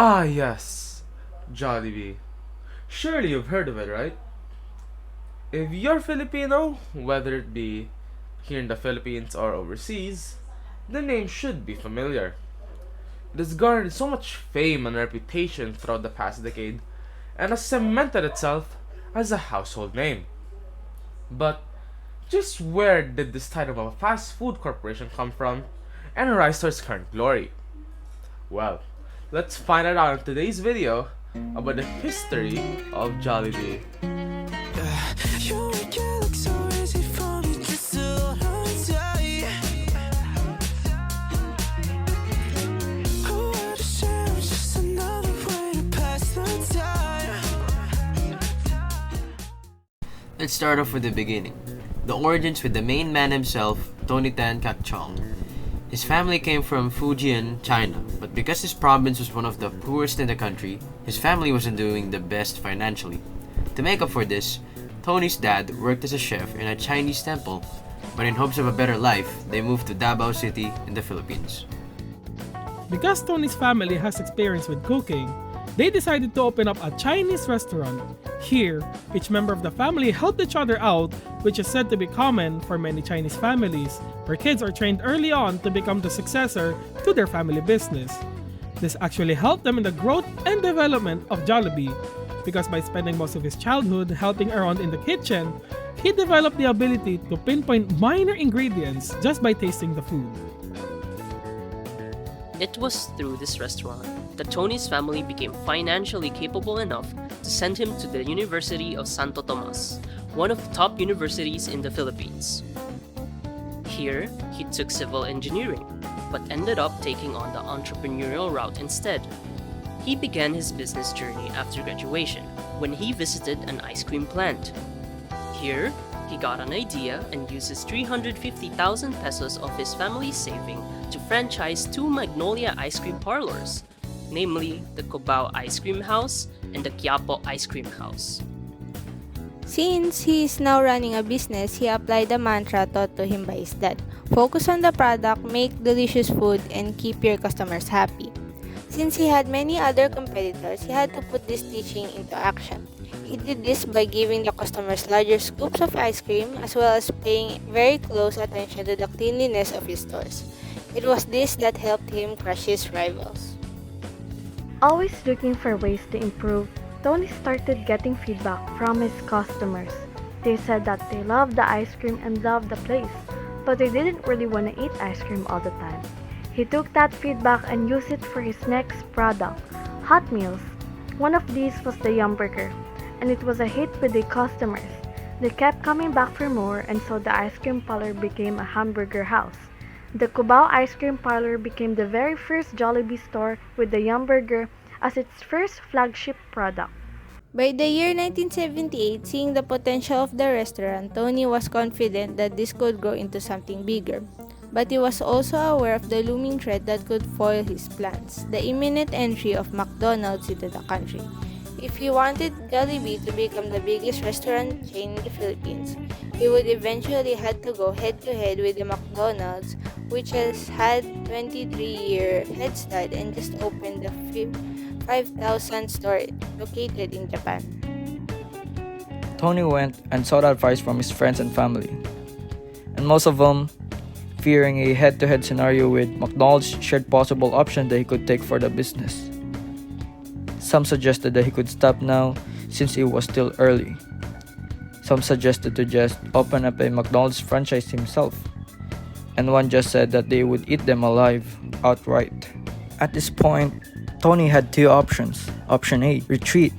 Ah, yes, Jollibee. Surely you've heard of it, right? If you're Filipino, whether it be here in the Philippines or overseas, the name should be familiar. It has garnered so much fame and reputation throughout the past decade and has cemented itself as a household name. But just where did this title of a fast food corporation come from and rise to its current glory? Well, let's find it out in today's video about the history of Jollibee. Let's start off with the beginning. The origins with the main man himself, Tony Tan Caktiong. His family came from Fujian, China, but because his province was one of the poorest in the country, his family wasn't doing the best financially. To make up for this, Tony's dad worked as a chef in a Chinese temple, but in hopes of a better life, they moved to Davao City in the Philippines. Because Tony's family has experience with cooking, they decided to open up a Chinese restaurant. Here, each member of the family helped each other out, which is said to be common for many Chinese families, where kids are trained early on to become the successor to their family business. This actually helped them in the growth and development of Jollibee, because by spending most of his childhood helping around in the kitchen, he developed the ability to pinpoint minor ingredients just by tasting the food. It was through this restaurant that Tony's family became financially capable enough to send him to the University of Santo Tomas, one of the top universities in the Philippines. Here, he took civil engineering, but ended up taking on the entrepreneurial route instead. He began his business journey after graduation when he visited an ice cream plant. Here, he got an idea and used his 350,000 pesos of his family's saving to franchise two Magnolia ice cream parlors, namely the Cubao Ice Cream House and the Quiapo Ice Cream House. Since he is now running a business, he applied the mantra taught to him by his dad. Focus on the product, make delicious food, and keep your customers happy. Since he had many other competitors, he had to put this teaching into action. He did this by giving the customers larger scoops of ice cream as well as paying very close attention to the cleanliness of his stores. It was this that helped him crush his rivals. Always looking for ways to improve, Tony started getting feedback from his customers. They said that they loved the ice cream and loved the place, but they didn't really want to eat ice cream all the time. He took that feedback and used it for his next product, hot meals. One of these was the Yum Burger, and it was a hit with the customers. They kept coming back for more, and so the ice cream parlor became a hamburger house. The Cubao Ice Cream Parlor became the very first Jollibee store with the Yum Burger as its first flagship product. By the year 1978, seeing the potential of the restaurant, Tony was confident that this could grow into something bigger. But he was also aware of the looming threat that could foil his plans, the imminent entry of McDonald's into the country. If he wanted Jollibee to become the biggest restaurant chain in the Philippines, he would eventually have to go head-to-head with the McDonald's, which has had 23-year head start and just opened the 5,000 store located in Japan. Tony went and sought advice from his friends and family, and most of them, fearing a head-to-head scenario with McDonald's, shared possible options that he could take for the business. Some suggested that he could stop now since it was still early. Some suggested to just open up a McDonald's franchise himself. And one just said that they would eat them alive outright. At this point, Tony had two options. Option A, retreat.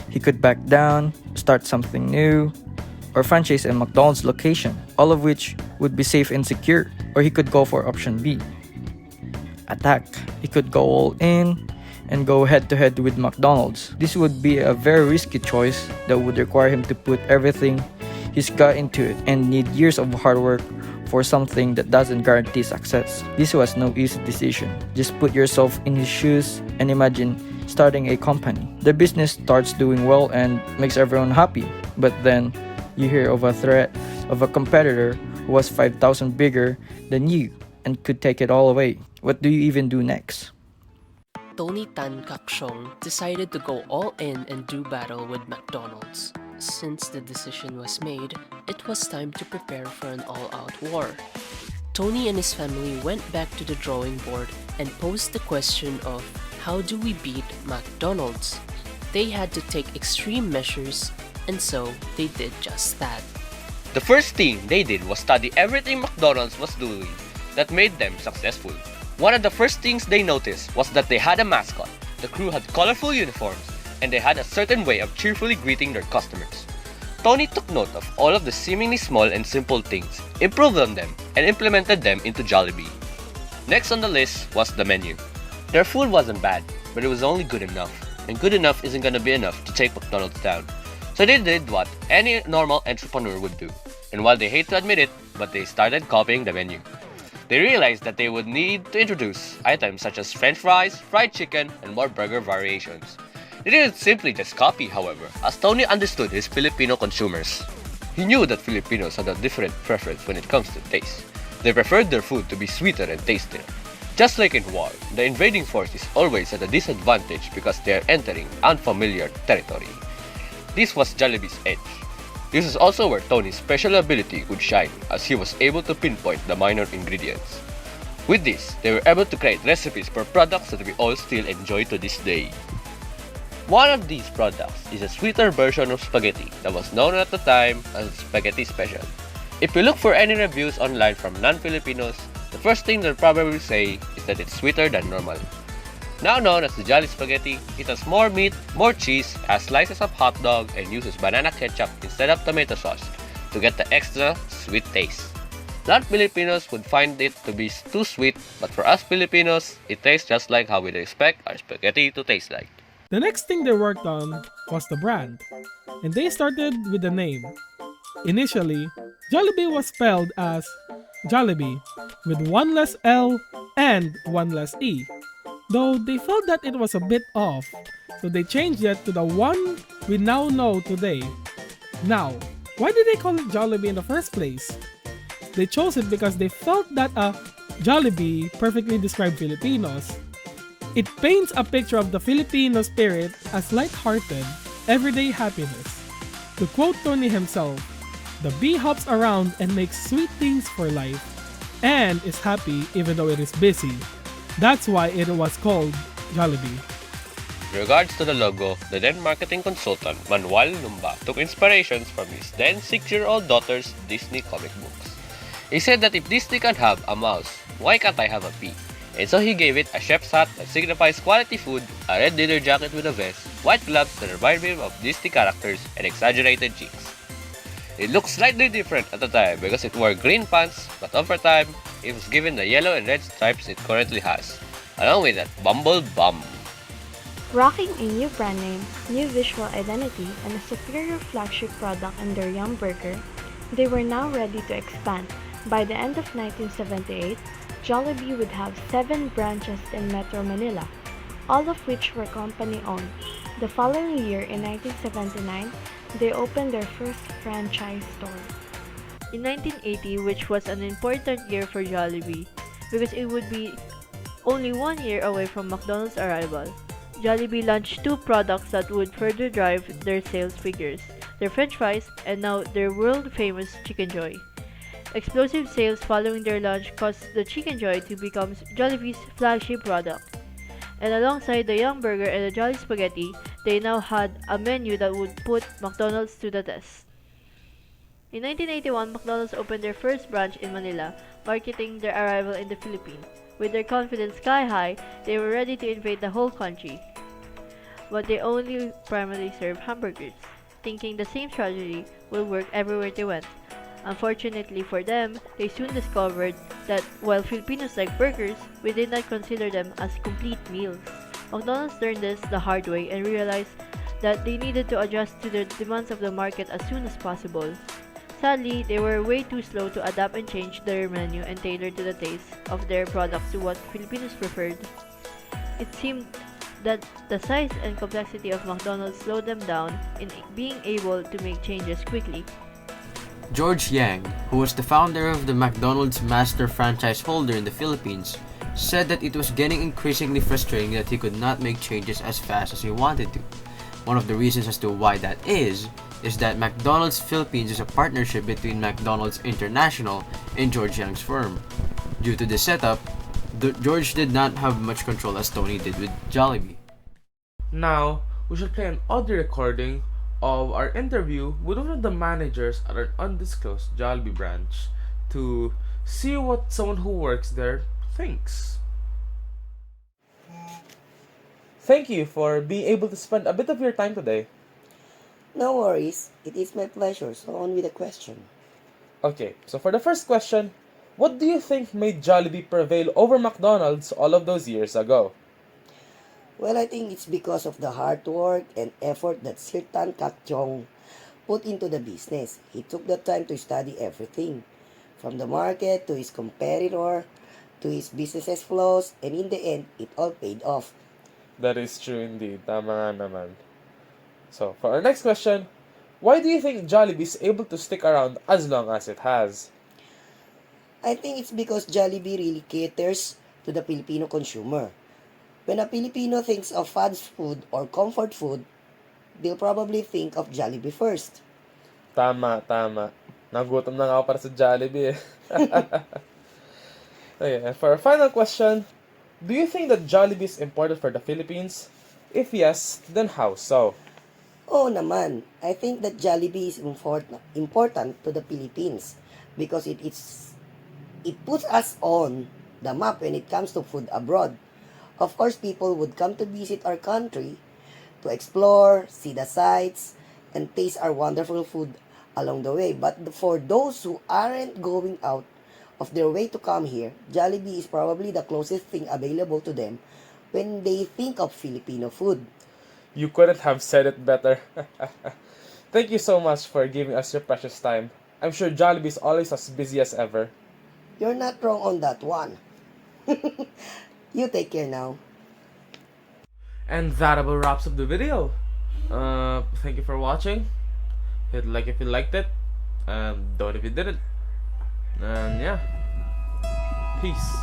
He could back down, start something new, or franchise a McDonald's location, all of which would be safe and secure. Or he could go for option B, attack. He could go all in and go head-to-head with McDonald's. This would be a very risky choice that would require him to put everything he's got into it and need years of hard work for something that doesn't guarantee success. This was no easy decision. Just put yourself in his shoes and imagine starting a company. The business starts doing well and makes everyone happy, but then you hear of a threat of a competitor who was 5,000 bigger than you and could take it all away. What do you even do next? Tony Tan Caktiong decided to go all in and do battle with McDonald's. Since the decision was made, it was time to prepare for an all-out war. Tony and his family went back to the drawing board and posed the question of how do we beat McDonald's? They had to take extreme measures, and so they did just that. The first thing they did was study everything McDonald's was doing that made them successful. One of the first things they noticed was that they had a mascot, the crew had colorful uniforms, and they had a certain way of cheerfully greeting their customers. Tony took note of all of the seemingly small and simple things, improved on them, and implemented them into Jollibee. Next on the list was the menu. Their food wasn't bad, but it was only good enough, and good enough isn't gonna be enough to take McDonald's down. So they did what any normal entrepreneur would do, and while they hate to admit it, but they started copying the menu. They realized that they would need to introduce items such as french fries, fried chicken, and more burger variations. They didn't simply just copy, however, as Tony understood his Filipino consumers. He knew that Filipinos had a different preference when it comes to taste. They preferred their food to be sweeter and tastier. Just like in war, the invading force is always at a disadvantage because they are entering unfamiliar territory. This was Jollibee's edge. This is also where Tony's special ability would shine, as he was able to pinpoint the minor ingredients. With this, they were able to create recipes for products that we all still enjoy to this day. One of these products is a sweeter version of spaghetti that was known at the time as Spaghetti Special. If you look for any reviews online from non-Filipinos, the first thing they'll probably say is that it's sweeter than normal. Now known as the Jolly Spaghetti, it has more meat, more cheese, has slices of hot dog, and uses banana ketchup instead of tomato sauce to get the extra sweet taste. Non-Filipinos would find it to be too sweet, but for us Filipinos, it tastes just like how we'd expect our spaghetti to taste like. The next thing they worked on was the brand, and they started with the name. Initially, Jollibee was spelled as Jollibee, with one less L and one less E, though they felt that it was a bit off, so they changed it to the one we now know today. Now, why did they call it Jollibee in the first place? They chose it because they felt that a Jollibee perfectly described Filipinos. It paints a picture of the Filipino spirit as light-hearted, everyday happiness. To quote Tony himself, the bee hops around and makes sweet things for life, and is happy even though it is busy. That's why it was called Jollibee. In regards to the logo, the then marketing consultant Manuel Lumba took inspirations from his then 6-year-old daughter's Disney comic books. He said that if Disney can have a mouse, why can't I have a bee? And so he gave it a chef's hat that signifies quality food, a red dinner jacket with a vest, white gloves that remind him of Disney characters, and exaggerated cheeks. It looked slightly different at the time because it wore green pants, but over time, it was given the yellow and red stripes it currently has, along with that Bumble Bum. Rocking a new brand name, new visual identity, and a superior flagship product under Yum Burger, they were now ready to expand. By the end of 1978, Jollibee would have 7 branches in Metro Manila, all of which were company-owned. The following year, in 1979, they opened their first franchise store. In 1980, which was an important year for Jollibee, because it would be only 1 year away from McDonald's arrival, Jollibee launched 2 products that would further drive their sales figures, their french fries and now their world-famous Chicken Joy. Explosive sales following their launch caused the Chicken Joy to become Jollibee's flagship product. And alongside the Young Burger and the Jolly Spaghetti, they now had a menu that would put McDonald's to the test. In 1981, McDonald's opened their first branch in Manila, marketing their arrival in the Philippines. With their confidence sky high, they were ready to invade the whole country. But they only primarily serve hamburgers, thinking the same strategy will work everywhere they went. Unfortunately for them, they soon discovered that while Filipinos like burgers, we did not consider them as complete meals. McDonald's learned this the hard way and realized that they needed to adjust to the demands of the market as soon as possible. Sadly, they were way too slow to adapt and change their menu and tailor to the taste of their products to what Filipinos preferred. It seemed that the size and complexity of McDonald's slowed them down in being able to make changes quickly. George Yang, who was the founder of the McDonald's master franchise holder in the Philippines, said that it was getting increasingly frustrating that he could not make changes as fast as he wanted to. One of the reasons as to why that is that McDonald's Philippines is a partnership between McDonald's International and George Young's firm. Due to this setup, George did not have much control as Tony did with Jollibee. Now, we shall play an audio recording of our interview with one of the managers at an undisclosed Jollibee branch to see what someone who works there thinks. Thank you for being able to spend a bit of your time today. No worries, it is my pleasure, so on with the question. Okay, so for the first question, what do you think made Jollibee prevail over McDonald's all of those years ago? Well, I think it's because of the hard work and effort that Sir Tan Caktiong put into the business. He took the time to study everything, from the market to his competitor, to his business's flaws, and in the end, it all paid off. That is true indeed. Tama nga naman. So, for our next question, why do you think Jollibee is able to stick around as long as it has? I think it's because Jollibee really caters to the Filipino consumer. When a Filipino thinks of fast food or comfort food, they'll probably think of Jollibee first. Tama, tama. Nagutom na nga ako para sa Jollibee. Okay, and for our final question, do you think that Jollibee is important for the Philippines? If yes, then how so? Oh naman, I think that Jollibee is important to the Philippines because it puts us on the map when it comes to food abroad. Of course, people would come to visit our country to explore, see the sights, and taste our wonderful food along the way. But for those who aren't going out of their way to come here, Jollibee is probably the closest thing available to them when they think of Filipino food. You couldn't have said it better. Thank you so much for giving us your precious time. I'm sure Jollibee is always as busy as ever. You're not wrong on that one. You take care now. And that about wraps up the video. Thank you for watching. Hit like if you liked it. Don't if you didn't. And yeah. Peace.